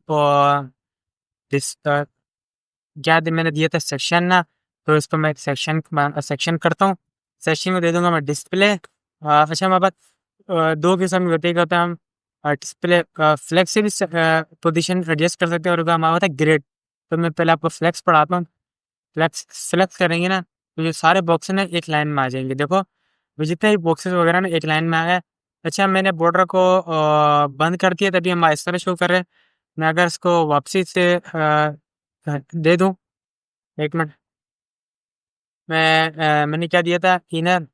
दिस क्या मैंने दिया था सेक्शन ना, तो इसको मैं सेक्शन सेक्शन करता हूँ। सेक्शन में दे दूँगा मैं डिस्प्ले। अच्छा हमारे पास 2 किस्म की होती है, एक होता है हम डिस्प्ले फ्लेक्स से भी पोजीशन एडजस्ट कर सकते हैं, और एक हमारा होता है ग्रिड। तो मैं पहले आपको फ्लेक्स पढ़ाता हूँ। फ्लेक्स सेलेक्ट करेंगे ना, तो ये सारे बॉक्स ना एक लाइन में आ जाएँगे। देखो, वो जितने भी बॉक्सेस वगैरह ना एक लाइन में आ गए। अच्छा मैंने बॉर्डर को बंद कर दिया तभी हम इस तरह शो कर रहे हैं। मैं अगर इसको वापसी से दे दूँ, 1 मिनट, मैंने क्या दिया था इनर,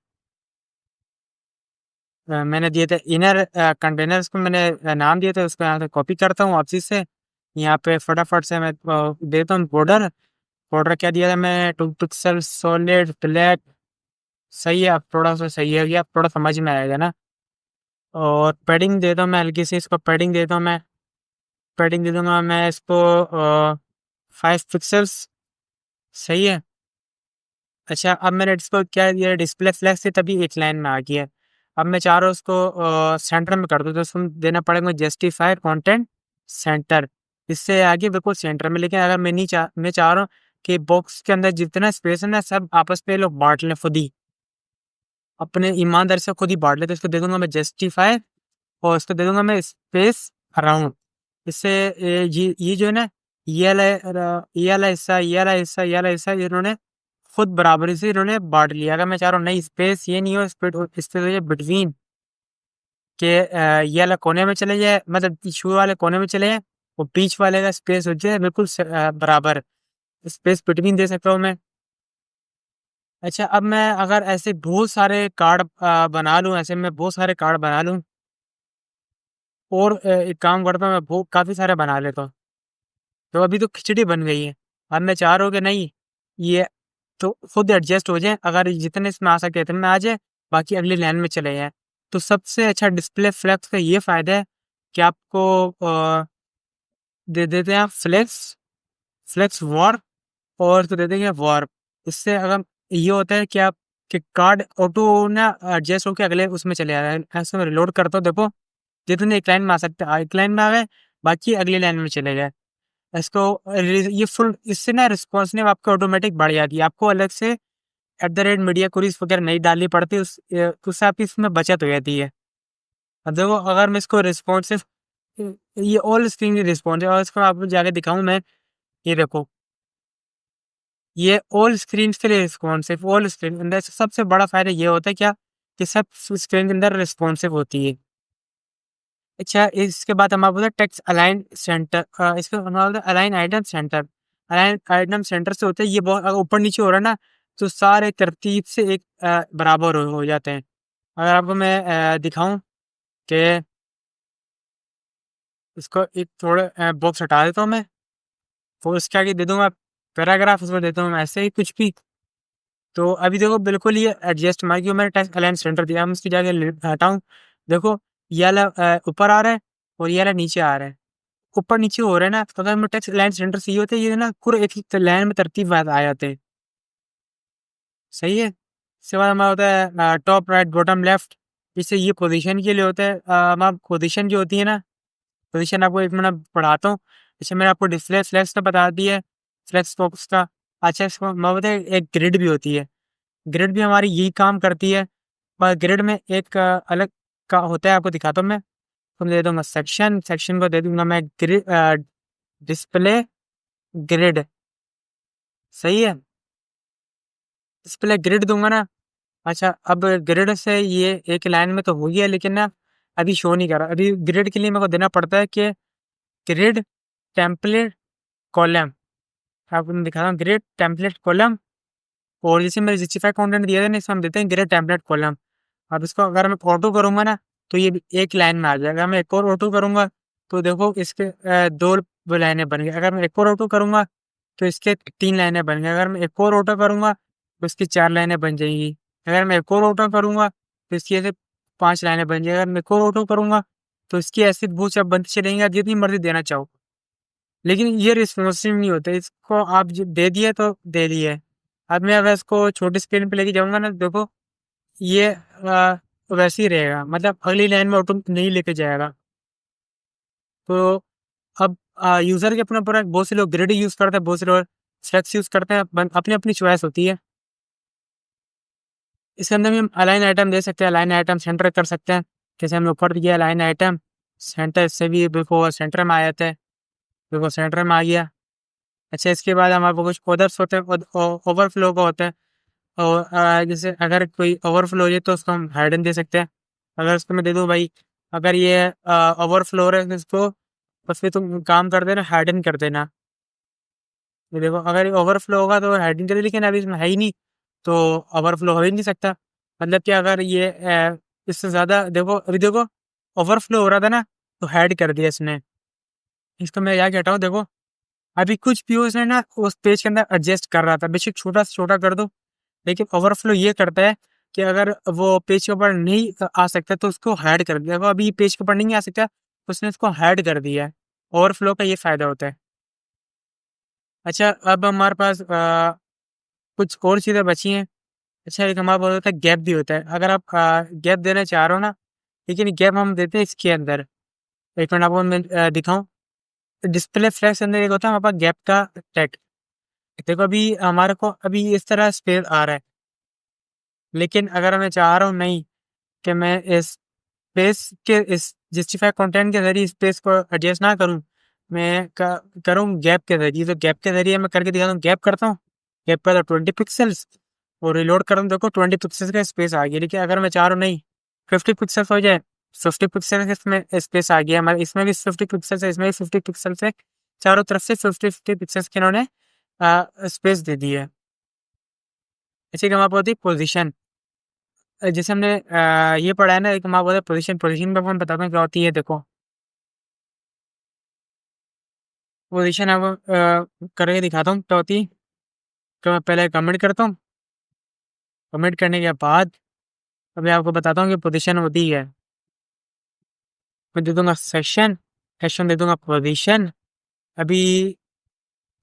मैंने दिए थे इनर कंटेनर्स को मैंने नाम दिए थे, उसको यहाँ से कॉपी करता हूँ वापसी से। यहाँ पे फटाफट से मैं देता हूँ बॉर्डर। बॉर्डर क्या दिया था मैं 2 पिक्सल सॉलिड ब्लैक, सही है, अब थोड़ा-सा सही हो गया, अब थोड़ा समझ में आएगा ना। और पैडिंग देता हूँ मैं हल्की सी, इसको पैडिंग देता हूँ मैं, पैडिंग दे दूँगा मैं इसको 5 पिक्सेल्स, सही है। अच्छा अब मैंने इसको क्या दिया डिस्प्ले फ्लेक्स से तभी एक लाइन में आ गया। अब मैं चाह रहा हूँ उसको सेंटर में कर दूँ, तो उसको देना पड़ेगा जस्टिफाई कंटेंट सेंटर, इससे आगे बिल्कुल सेंटर में। लेकिन अगर मैं चाह रहा हूँ कि बॉक्स के अंदर जितना स्पेस है ना सब आपस में ये लोग बाँट लें खुद ही, अपने ईमानदारी से खुद ही बाँट लें, तो इसको दे दूँगा मैं जस्टिफाई, और इसको दे दूँगा मैं स्पेस अराउंड। इससे ये जो है ना, ये वाला हिस्सा, ये वाला हिस्सा इन्होंने खुद बराबरी से इन्होंने बाँट लिया। अगर मैं चाह रहा हूँ नहीं स्पेस ये नहीं हो, स्पेस हो बिटवीन के ये वाला कोने में चले जाए, मतलब शुरू वाले कोने में चले जाएँ, और बीच वाले का स्पेस हो जाए बिल्कुल बराबर। स्पेस बिटवीन दे सकता हूँ मैं। अच्छा अब मैं अगर ऐसे बहुत सारे कार्ड बना लूँ, ऐसे मैं बहुत सारे कार्ड बना लूँ, और एक काम करता हूँ मैं वो काफ़ी सारे बना लेता हूँ। तो अभी तो खिचड़ी बन गई है। अब मैं चाह रहा हूँ कि नहीं, ये तो खुद एडजस्ट हो जाएँ, अगर जितने इसमें आ सके इतने में आ जाए, बाकी अगली लाइन में चले जाएँ। तो सबसे अच्छा डिस्प्ले फ्लेक्स का ये फ़ायदा है कि आपको दे देते हैं आप फ्लेक्स, फ्लेक्स वार्प, और तो दे देंगे वार्प। इससे अगर ये होता है कि आप कि कार्ड ऑटो ना एडजस्ट होके अगले उसमें चले जा रहा है। ऐसे में रिलोड करता हूँ देखो, जितने एक लाइन में आ सकते हैं एक लाइन में आ गए, बाकी अगली लाइन में चले गए। इसको ये फुल इससे ना रिस्पॉन्सिव आपकी ऑटोमेटिक बढ़ जाती है। आपको अलग से मीडिया क्वेरीज़ वगैरह नहीं डालनी पड़ती, उससे आपकी इसमें बचत हो जाती है। अब देखो अगर मैं इसको रिस्पॉन्सिव ये ऑल स्क्रीन रिस्पॉन्सिव, और इसको आपको जाके दिखाऊँ मैं, ये देखो, ये ऑल स्क्रीन्स के लिए रिस्पॉन्सिव, ऑल स्क्रीन के अंदर सबसे बड़ा फ़ायदा ये होता है क्या, कि सब स्क्रीन के अंदर रिस्पॉन्सिव होती है। अच्छा, इसके बाद हमारा बोलते हैं टेक्स्ट अलाइन सेंटर, इसके हमारा बोलता है align item centre. Align item centre से होता है ये बहुत, अगर ऊपर नीचे हो रहा है ना, तो सारे तरतीब से एक बराबर हो जाते हैं। अगर आपको मैं दिखाऊं कि इसको एक थोड़ा बॉक्स हटा देता हूँ मैं, तो उसके आगे दे दूंगा पैराग्राफ, उसमें देता हूँ मैं ऐसे ही कुछ भी। तो अभी देखो बिल्कुल ये एडजस्ट मार क्यों मैंने टेक्स्ट अलाइन सेंटर दिया, हम इसकी जगह हटाऊं, देखो ये वाला ऊपर आ रहा है और ये वाला नीचे आ रहा है। ऊपर नीचे हो रहा है ना, तो अगर हमें टेक्स्ट लाइन सेंटर चाहिए होते हैं, ये ना पूरे एक ही लाइन में तरतीब वार आ जाते हैं। सही है। इसके बाद हमारा होता है टॉप राइट बॉटम लेफ्ट, इससे ये पोजीशन के लिए होता है। हमारा पोजीशन जो होती है ना, पोजीशन आपको एक मिनट पढ़ाता हूँ। जैसे मैंने आपको डिस्प्ले फ्लेक्स का बता दिया है, फ्लेक्स बॉक्स का। अच्छा, इसको मैं बता, एक ग्रिड भी होती है। ग्रिड भी हमारी यही काम करती है, पर ग्रिड में एक अलग का होता है, आपको दिखाता हूँ मैं। तो मैं दे दूंगा सेक्शन, सेक्शन को दे दूंगा मैं ग्रिड, डिस्प्ले ग्रिड। सही है। डिस्प्ले ग्रिड दूंगा ना। अच्छा, अब ग्रिड से ये एक लाइन में तो हो गया, लेकिन ना अभी शो नहीं कर रहा। अभी ग्रिड के लिए मेरे को देना पड़ता है कि ग्रिड टेम्पलेट कॉलम। आपको मैं दिखा रहा हूँ, ग्रिड टेम्पलेट कॉलम। और जैसे मेरे जस्टिफाई कंटेंट दिया था ना, इसमें हम देते हैं ग्रिड टेम्पलेट कॉलम। अब इसको अगर मैं ऑटो करूंगा ना, तो ये भी एक लाइन में आ जाएगा। मैं एक और ऑटो करूंगा, तो देखो इसके दो लाइनें बन गई। अगर मैं एक और ऑटो करूंगा, तो इसके तीन लाइनें बन गई। अगर मैं एक और ऑटो करूंगा, तो इसकी चार लाइनें बन जाएंगी। अगर मैं एक और ऑटो करूंगा, तो इसकी ऐसे पांच लाइनें बन जाएगी। अगर मैं एक और ऑटो करूंगा, तो इसकी ऐसी बहुत सब बनती चलेंगी, आप जितनी मर्जी देना चाहो। लेकिन ये रिस्पॉन्सिव नहीं होते, इसको आप जो दे दिए तो दे दिए। अब मैं अगर इसको छोटी स्क्रीन पे लेके जाऊंगा ना, देखो ये वैसे ही रहेगा, मतलब अगली लाइन में ऑटो नहीं लेके जाएगा। तो अब यूजर के अपना पूरा, बहुत से लोग ग्रिड यूज करते हैं, बहुत से लोग फ्लेक्स यूज करते हैं, अपनी अपनी चॉइस होती है। इसके अंदर भी हम अलाइन आइटम दे सकते हैं, अलाइन आइटम सेंटर कर सकते हैं। जैसे हमने ऊपर दिया अलाइन आइटम सेंटर, इससे भी बिल्कुल सेंटर में आ जाते हैं। बिल्कुल सेंटर में आ गया। अच्छा, इसके बाद हमारे पास कुछ ओदर्स होते हैं, ओवरफ्लो का होता है। और जैसे अगर कोई ओवरफ्लो हो जाए, तो उसको हम हाइडन दे सकते हैं। अगर उसको मैं दे दूं भाई, अगर ये ओवरफ्लो हो रहा है, तो इसको बस फिर तुम काम कर देना, हाइडन कर देना। ये देखो, अगर ये ओवरफ्लो होगा तो हाइडन कर दे, लेकिन अभी इसमें है ही नहीं, तो ओवरफ्लो हो ही नहीं सकता। मतलब कि अगर ये इससे ज़्यादा, देखो अभी देखो ओवरफ्लो हो रहा था ना, तो हाइड कर दिया इसने। इसको मैं यहाँ हटाऊँ, देखो अभी कुछ भी उसने ना उस पेज के अंदर एडजस्ट कर रहा था, बेशक छोटा से छोटा कर दो, लेकिन ओवरफ्लो ये करता है कि अगर वो पेज के ऊपर नहीं आ सकता, तो उसको हाइड कर दिया। देखो अभी पेज के ऊपर नहीं आ सकता, तो उसने उसको हाइड कर दिया है। ओवरफ्लो का ये फायदा होता है। अच्छा, अब हमारे पास कुछ और चीज़ें बची हैं। अच्छा, एक हमारे पास होता है गैप भी होता है। अगर आप गैप देना चाह रहे हो ना, लेकिन गैप हम देते हैं इसके अंदर। एक मिनट आपको मैं दिखाऊं। डिस्प्ले फ्लैश के अंदर एक होता है हमारे पास गैप का टैग। देखो अभी हमारे को अभी इस तरह स्पेस आ रहा है, लेकिन अगर मैं चाह रहा हूँ नहीं, कि मैं इस स्पेस के इस जस्टिफाई कंटेंट के जरिए स्पेस को एडजस्ट ना करूँ, मैं करूँ गैप के जरिए। तो गैप के जरिए मैं करके दिखाता हूँ। गैप करता हूँ, गैप पर 20 पिक्सल्स, और रिलोड करता हूँ, देखो 20 पिक्सल्स का स्पेस आ गया। लेकिन अगर मैं चाह रहा हूँ नहीं, 50 पिक्सल्स हो जाए, 50 पिक्सल का इसमें स्पेस आ गया हमारे, इसमें भी 50 पिक्सल है, इसमें भी 50 पिक्सल है। चारों तरफ से 50 50 पिक्सल्स के इन्होंने स्पेस दे दी है। इसी का हमारे होती है पोजिशन। जैसे हमने ये पढ़ा है ना, एक हमारा बोलते पोजीशन। पोजीशन में हम बताते हैं क्या होती है, देखो पोजीशन आपको करके दिखाता हूँ क्या होती है। तो मैं पहले कमेंट करता हूँ, कमेंट करने के बाद अभी आपको बताता हूँ कि पोजीशन होती है। मैं दे दूंगा सेशन, सेशन दे दूंगा पोजीशन। अभी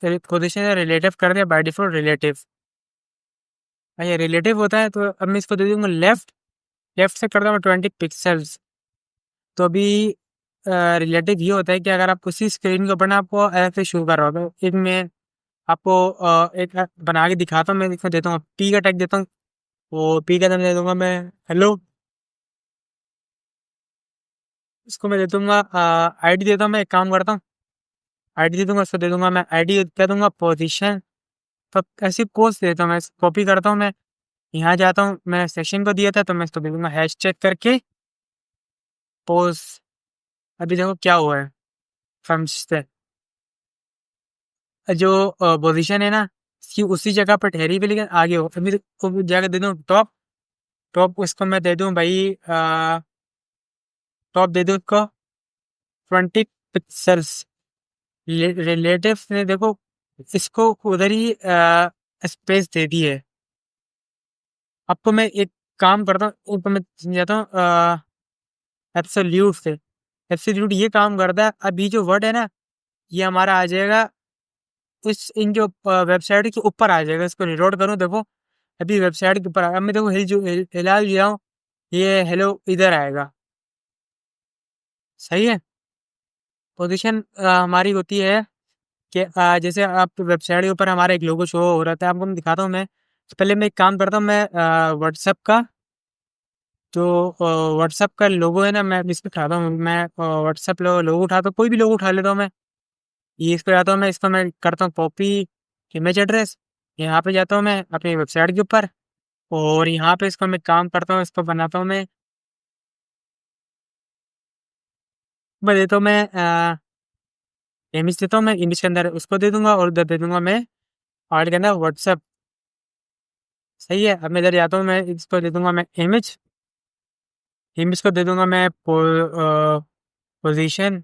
पोजीशन रिलेटिव कर दिया, बाय डिफॉल्ट रिलेटिव। ये रिलेटिव होता है, तो अब मैं इसको दे दूंगा लेफ्ट, लेफ्ट से कर दूंगा 20 पिक्सल्स। तो अभी रिलेटिव ये होता है कि अगर आप उसी स्क्रीन के ऊपर ना आपको ऐसे शो कर रहा हो, तो एक मैं आपको एक बना के दिखाता हूँ। मैं इसमें देता हूँ पी का टैग देता हूँ, वो पी का नाम दे दूंगा मैं हेलो। इसको मैं दे दूंगा आईडी देता हूँ। मैं एक काम करता हूँ, आईडी दे दूंगा, उसको दे दूंगा मैं आईडी कह दूंगा पोजीशन। तो ऐसी पोस्ट देता हूँ, मैं कॉपी करता हूँ, मैं यहाँ जाता हूँ, मैं सेक्शन को दिया था, तो मैं इसको दे दूंगा हैश चेक करके पोस्ट। अभी देखो क्या हुआ है, समझते जो पोजीशन है ना इसकी उसी जगह पर ठहरी हुई, लेकिन आगे हो। अभी को जाकर दे दूं टॉप, टॉप को इसको मैं दे दूं भाई, टॉप दे दूं इसको 20 पिक्सल्स। रिलेटिव ने देखो इसको उधर ही स्पेस दे दी है। आपको मैं एक काम करता हूँ, ऊपर मैं समझाता हूँ एब्सोल्यूट से। एब्सोल्यूट ये काम करता है, अभी जो वर्ड है ना ये हमारा आ जाएगा इस इन जो वेबसाइट के ऊपर आ जाएगा। इसको रिलोड करूँ, देखो अभी वेबसाइट के ऊपर अब मैं देखो हिला भी रहा हूँ, ये हेलो इधर आएगा। सही है। पोजीशन हमारी होती है कि जैसे आप वेबसाइट के ऊपर हमारा एक लोगो शो हो रहा था, आपको मैं दिखाता हूँ। मैं पहले मैं एक काम करता हूँ, मैं व्हाट्सएप का जो व्हाट्सएप का लोगो है ना, मैं इस पे उठाता हूँ। मैं व्हाट्सएप लोगो उठाता हूँ, कोई भी लोगो उठा लेता हूँ मैं। ये इस पे जाता हूँ मैं, इसको मैं करता हूँ कॉपी इमेज एड्रेस, यहाँ पे जाता हूँ मैं अपनी वेबसाइट के ऊपर, और यहाँ पे इसको मैं काम करता हूँ, इसको बनाता हूँ मैं देता हूँ मैं इमेज देता हूँ मैं, इमेज के अंदर उसको दे दूंगा, और उधर दे दूंगा मैं आर्ट के अंदर व्हाट्सएप। सही है। अब मैं इधर जाता हूँ, मैं इसको दे दूंगा मैं इमेज, इमेज को दे दूंगा मैं पोजीशन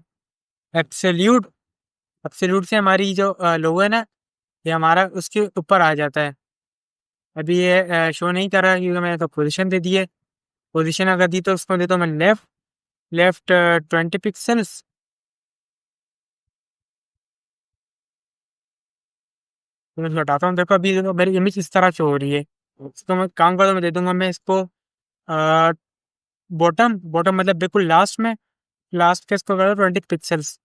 एब्सोल्यूट। एब्सोल्यूट से हमारी जो लोगो है ना ये हमारा उसके ऊपर आ जाता है। अभी ये शो नहीं कर रहा क्योंकि मैंने तो पोजीशन दे दी है। पोजीशन अगर दी तो उसको देता हूँ मैं लेफ्ट, लेफ्ट 20 पिक्सल्स। तो मैं इसको हटाता हूँ, देखो अभी देखो मेरी इमेज इस तरह शो हो रही है। इसको मैं काम करता हूँ, मैं दे दूंगा मैं इसको बॉटम, बॉटम मतलब बिल्कुल लास्ट में, लास्ट के इसको करो 20 पिक्सल्स।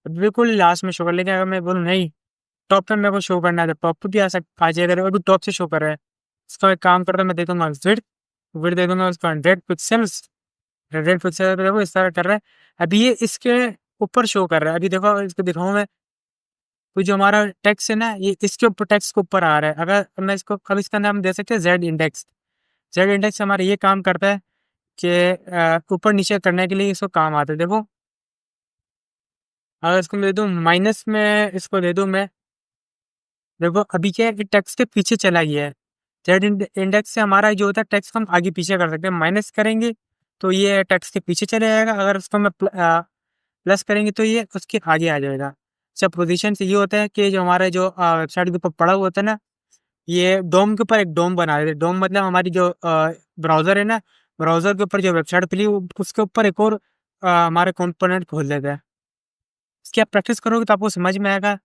बिल्कुल लास्ट में शो कर, लेकिन अगर मैं बोलूँ नहीं टॉप पे मेरे को शो करना है तो टॉप पे भी आ जाएगा, अभी टॉप से शो कर रहा है। इसका एक काम करता हूँ, मैं दे दूंगा विड्थ, विड्थ दे दूंगा उसको 100 पिक्सल्स। 100 पिक्सल पे देखो इस तरह कर रहा है। अभी ये इसके ऊपर शो कर रहा है। अभी देखो इसको दिखाऊं मैं, तो जो हमारा टेक्स्ट है ना ये इसके ऊपर टेक्स्ट के ऊपर आ रहा है। अगर मैं इसको अब इसका नाम दे सकते हैं जेड इंडेक्स। जेड इंडेक्स हमारा ये काम करता है कि ऊपर नीचे करने के लिए इसको काम आता है। देखो अगर इसको मैं दे दूं माइनस में, इसको दे दूं मैं, देखो अभी क्या है कि टेक्स्ट के पीछे चला गया है। जेड इंडेक्स से हमारा जो होता है टेक्स्ट हम आगे पीछे कर सकते हैं। माइनस करेंगे तो ये टेक्स्ट के पीछे चले जाएगा, अगर उसको मैं प्लस करेंगे तो ये उसके आगे आ जाएगा। अच्छा पोजीशन से ये होता है कि जो हमारे जो वेबसाइट के ऊपर पड़ा हुआ होता है ना, ये डोम के ऊपर एक डोम बना देते हैं। डोम मतलब हमारी जो ब्राउजर है ना, ब्राउजर के ऊपर जो वेबसाइट खुली उसके ऊपर एक और हमारे कंपोनेंट खोल देता है। इसकी आप प्रैक्टिस करोगे तो आपको समझ में आएगा।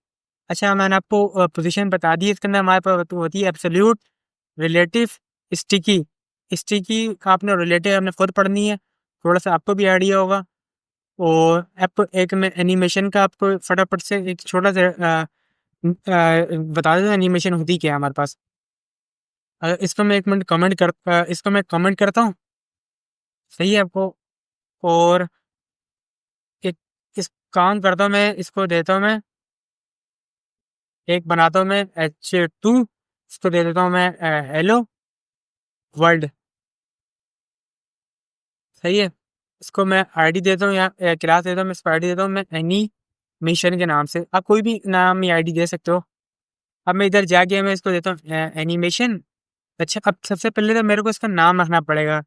अच्छा मैंने आपको पोजीशन बता दी, इसके अंदर हमारे पास तो होती है एब्सोल्यूट, रिलेटिव, स्टिकी। स्टिकी का आपने रिलेटिव आपने खुद पढ़नी है, थोड़ा सा आपको भी आइडिया होगा। और आप एक में एनिमेशन का आपको फटाफट से एक छोटा सा बता दें एनिमेशन होती क्या है हमारे पास। इसको मैं एक मिनट कमेंट कर इसको मैं कमेंट करता हूँ। सही है आपको। और एक इस काम करता हूँ मैं, इसको देता हूँ मैं, एक बनाता हूँ मैं H2, इसको दे देता हूँ मैं हेलो वर्ल्ड। सही है। इसको मैं आईडी देता हूँ, या क्लास देता हूँ मैं, इसको आईडी देता हूँ मैं एनिमेशन के नाम से। आप कोई भी नाम या आईडी दे सकते हो। अब मैं इधर जाके मैं इसको देता हूँ एनिमेशन। अच्छा अब सबसे पहले तो मेरे को इसका नाम रखना पड़ेगा।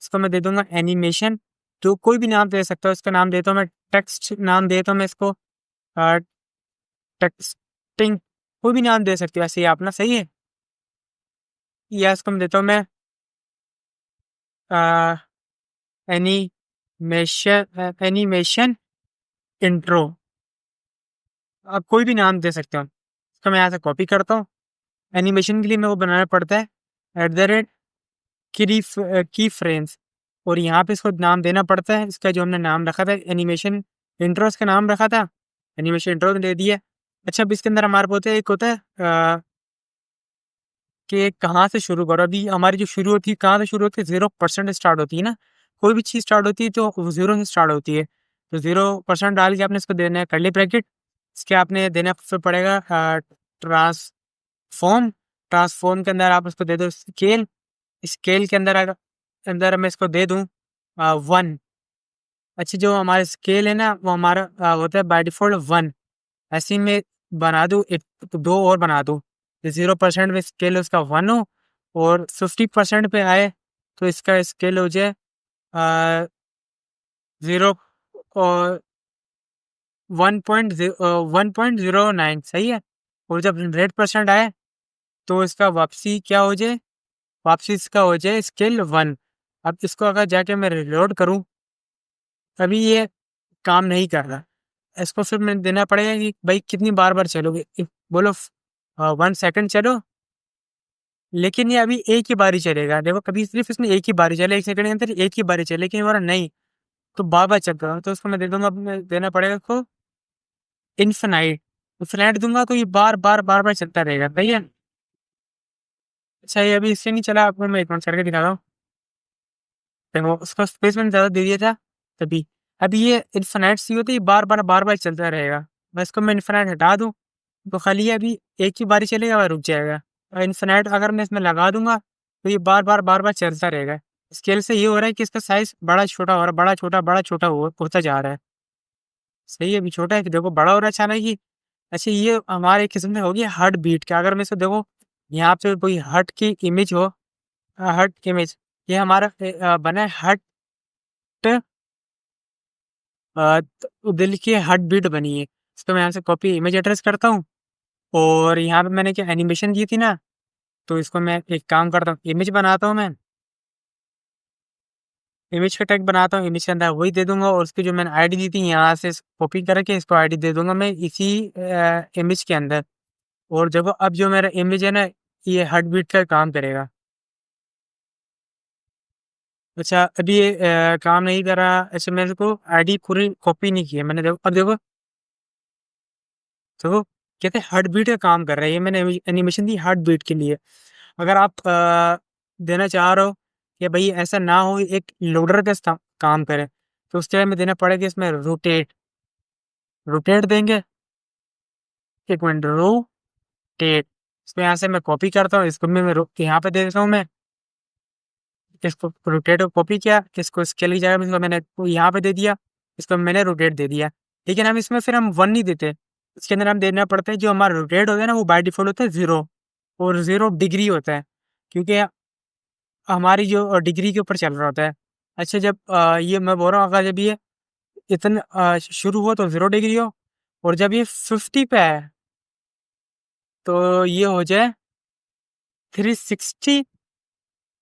इसको मैं दे दूंगा एनिमेशन, तो कोई भी नाम दे सकता हूँ। इसका नाम देता हूँ मैं टेक्स्ट, नाम देता हूँ मैं इसको टेक्सटिंग, कोई भी नाम दे सकते हो ऐसे ही आप ना। सही है। या इसको मैं देता हूँ मैं एनिमेशन इंट्रो। आप कोई भी नाम दे सकते हो। इसको मैं यहाँ से कॉपी करता हूँ। एनिमेशन के लिए मेरे को बनाना पड़ता है @ की फ्रेम्स, और यहाँ पे इसको नाम देना पड़ता है। इसका जो हमने नाम रखा था एनिमेशन इंट्रो, इसका नाम रखा था एनिमेशन इंट्रो दे दिया। अच्छा अब इसके अंदर हमारे पास एक होता है कि कहाँ से शुरू करो। अभी हमारी जो शुरू होती है कहाँ से शुरू होती है, 0% स्टार्ट होती है ना। कोई भी चीज़ स्टार्ट होती है तो 0 से स्टार्ट होती है। तो 0% डाल के आपने इसको देना है कर्ली ब्रैकेट। इसके आपने देना फिर पड़ेगा ट्रांसफॉर्म। ट्रांसफॉर्म के अंदर आप उसको दे दो स्केल। स्केल के अंदर मैं इसको दे दूँ 1। अच्छा, जो हमारा स्केल है ना वो हमारा होता है बाय डिफ़ॉल्ट 1। ऐसे ही मैं बना दूँ एक, तो 2 और बना दूँ। 0% में स्केल उसका 1 हो और 50% पे आए तो इसका स्केल हो जाए 0 और 1.09 सही है? और जब 100% आए तो इसका वापसी क्या हो जाए? वापसी इसका हो जाए स्केल 1। अब इसको अगर जाके मैं रीलोड करूँ, अभी ये काम नहीं कर रहा। इसको फिर मैं देना पड़ेगा कि भाई कितनी बार-बार चलोगे? बोलो 1 सेकंड चलो, लेकिन ये अभी एक ही बारी चलेगा। देखो कभी सिर्फ़ इसमें एक ही बारी चले, 1 सेकंड के अंदर एक ही बारी चले, लेकिन ये बोला नहीं, तो बार-बार चल रहा है। तो उसको मैं दे दूँगा, अब मैं देना पड़ेगा इसको इन्फिनाइट। इन्फिनाइट दूँगा तो ये बार-बार, बार-बार चलता रहेगा, सही है? अच्छा, ये अभी इससे नहीं चला, आपको मैं एक मिनट करके दिखाता हूँ। देखो उसका स्पेस मैंने ज़्यादा दे दिया था तभी। अभी ये इन्फिनाइट सी होती है, बार-बार, बार-बार चलता रहेगा। बस इसको मैं इन्फिनाइट हटा दूँ, तो खाली ये अभी एक ही बारी चलेगा और रुक जाएगा। और इन्फिनाइट अगर मैं इसमें लगा दूँगा, तो ये बार-बार, बार-बार चलता रहेगा। स्केल से ये हो रहा है कि इसका साइज़ बड़ा-छोटा हो रहा है, बड़ा-छोटा, बड़ा-छोटा हो होता जा रहा है। सही है, अभी छोटा है, फिर देखो बड़ा हो रहा है अचानक ही। अच्छा, ये हमारे एक किस्म में हो गया हार्ट बीट का। अगर मैं इसको देखो, यहाँ पे कोई हार्ट की इमेज हो, हार्ट इमेज, ये हमारा बना है हार्ट, तो दिल की हार्ट बीट बनी है। इसको मैं यहाँ से कॉपी इमेज एड्रेस करता हूँ और यहाँ पे मैंने क्या एनिमेशन की थी ना, तो इसको मैं एक काम करता हूँ, इमेज बनाता हूँ मैं, इमेज का टैग बनाता हूँ, इमेज के अंदर वही दे दूँगा और उसकी जो मैंने आईडी दी थी यहाँ से कॉपी करके इसको आईडी दे दूँगा मैं इसी इमेज के अंदर। और देखो अब जो मेरा इमेज है ना, ये हार्ट बीट का काम करेगा। अच्छा, अभी ये काम नहीं कर रहा। अच्छा, मैंने इसको आईडी पूरी कॉपी नहीं की है मैंने, देखो अब देखो, देखो कहते हैं हार्ट बीट का काम कर रहा है। ये मैंने एनिमेशन दी हार्ट बीट के लिए। अगर आप देना चाह रहे हो कि भई ऐसा ना हो, एक लोडर का काम करे, तो उसके लिए हमें देना पड़ेगा इसमें रोटेट। रोटेट देंगे, 1 मिनट, रोटेट। इसको यहाँ से मैं कॉपी करता हूँ, इसको मैं यहाँ पे दे देता हूँ मैं। इसको रोटेट को कॉपी किया, इसको स्केल की जगह में इसको मैंने यहाँ पे दे दिया, इसको मैंने रोटेट दे दिया। लेकिन हम इसमें फिर हम 1 नहीं देते, इसके अंदर हम देना पड़ता है जो हमारा रोटेट होता है ना, वो बाय डिफ़ॉल्ट होता है 0 और 0 डिग्री होता है, क्योंकि हमारी जो डिग्री के ऊपर चल रहा होता है। अच्छा, जब ये मैं बोल रहा हूँ अगर जब ये इतना शुरू हो तो 0 डिग्री हो और जब ये 50 पे आए, तो ये हो जाए 360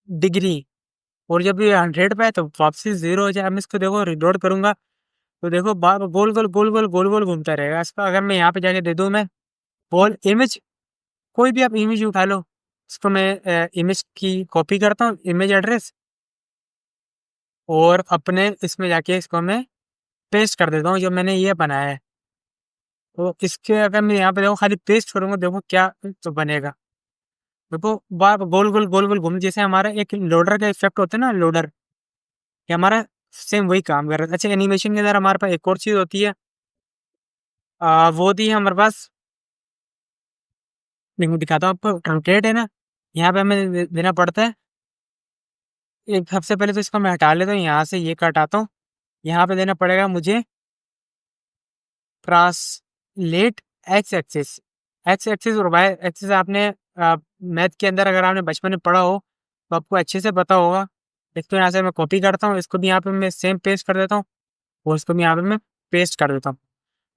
डिग्री और जब ये 100 पे आए तो वापसी 0 हो जाए। अब मैं इसको देखो रिलोड करूँगा, तो देखो बार गोल-गोल, गोल-गोल, गोल-गोल घूमता रहेगा। इसको अगर मैं यहाँ पे जाके दे दूँ मैं वॉल इमेज, कोई भी आप इमेज उठा लो, इसको मैं इमेज की कॉपी करता हूँ, इमेज एड्रेस, और अपने इसमें जाके इसको मैं पेस्ट कर देता हूँ जो मैंने ये बनाया है। तो इसके अगर मैं यहाँ पे देखो खाली पेस्ट करूँगा, देखो क्या तो बनेगा। देखो बार गोल-गोल, गोल-गोल घूम, जैसे हमारा एक लोडर का इफ़ेक्ट होता है ना, लोडर, ये हमारा सेम वही काम कर रहा है। अच्छा, एनिमेशन के अंदर हमारे पास एक और चीज़ होती है, वो होती है हमारे पास, देखो दिखाता हूँ आपको, ट्रंकेट है ना, यहाँ पे हमें देना पड़ता है। एक सबसे पहले तो इसको मैं हटा लेता हूँ, यहाँ से ये हटाता हूँ। यहाँ पे देना पड़ेगा मुझे translate x axis. X axis और वाई एक्सिस आपने मैथ के अंदर अगर आपने बचपन में पढ़ा हो तो आपको अच्छे से पता होगा। इसको यहाँ से मैं कॉपी करता हूँ, इसको भी यहाँ पे मैं सेम पेस्ट कर देता हूँ और इसको भी यहाँ पे मैं पेस्ट कर देता हूँ।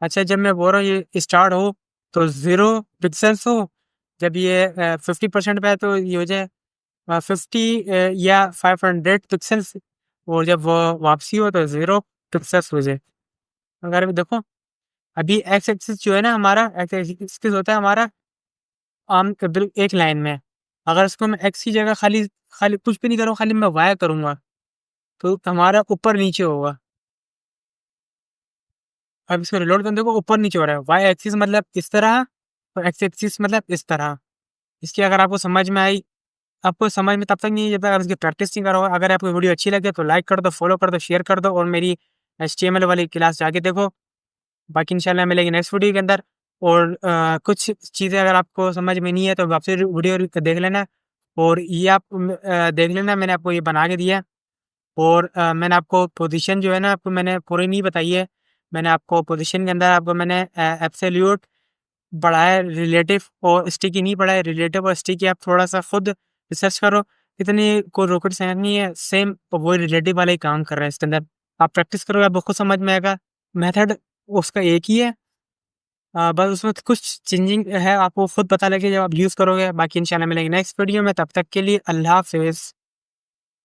अच्छा, जब मैं बोल रहा हूँ ये स्टार्ट हो तो 0 पिक्सेल्स हो, जब ये 50% पे है तो ये हो जाए 50 या 500 पिक्सेल्स, और जब वो वापसी हो तो 0 पिक्सेल्स हो जाए। अगर अभी देखो, अभी एक्स एक्सिस जो है ना हमारा, एक्स एक्सिस होता है हमारा आम एक लाइन में। अगर इसको मैं एक्स की जगह खाली खाली कुछ भी नहीं करूँ, खाली मैं वाई करूँगा, तो हमारा ऊपर-नीचे होगा। अब इसको रिलोड करके देखो, ऊपर-नीचे हो रहा है। वाई एक्सिस मतलब इस तरह और एक्स एक्सिस मतलब इस तरह। इसकी अगर आपको समझ में आई, आपको समझ में तब तक नहीं जब तक आप इसकी प्रैक्टिस नहीं करोगे। अगर आपको वीडियो अच्छी लगे तो लाइक कर दो, फॉलो कर दो, शेयर कर दो और मेरी एचटीएमएल वाली क्लास जाके देखो। बाकी इंशाल्लाह मिलेंगे नेक्स्ट वीडियो के अंदर। और कुछ चीज़ें अगर आपको समझ में नहीं है तो वापसी वीडियो देख लेना, और ये आप देख लेना, मैंने आपको ये बना के दिया है। और मैंने आपको पोजीशन जो है ना आपको मैंने पूरी नहीं बताई है। मैंने आपको पोजीशन के अंदर आपको मैंने एब्सोल्यूट पढ़ा है, रिलेटिव और स्टिकी नहीं पढ़ा है। रिलेटिव और स्टिकी आप थोड़ा-सा खुद रिसर्च करो, इतनी कोई रॉकेट साइंस नहीं है, सेम वही रिलेटिव वाला ही काम कर रहा है इसके अंदर। आप प्रैक्टिस करोगे आपको खुद समझ में आएगा। मेथड उसका एक ही है, बस उसमें कुछ चेंजिंग है, आपको खुद पता लगे जब आप यूज़ करोगे। बाकी इंशाल्लाह मिलेंगे नेक्स्ट वीडियो में, तब तक के लिए अल्लाह हाफ़िज़।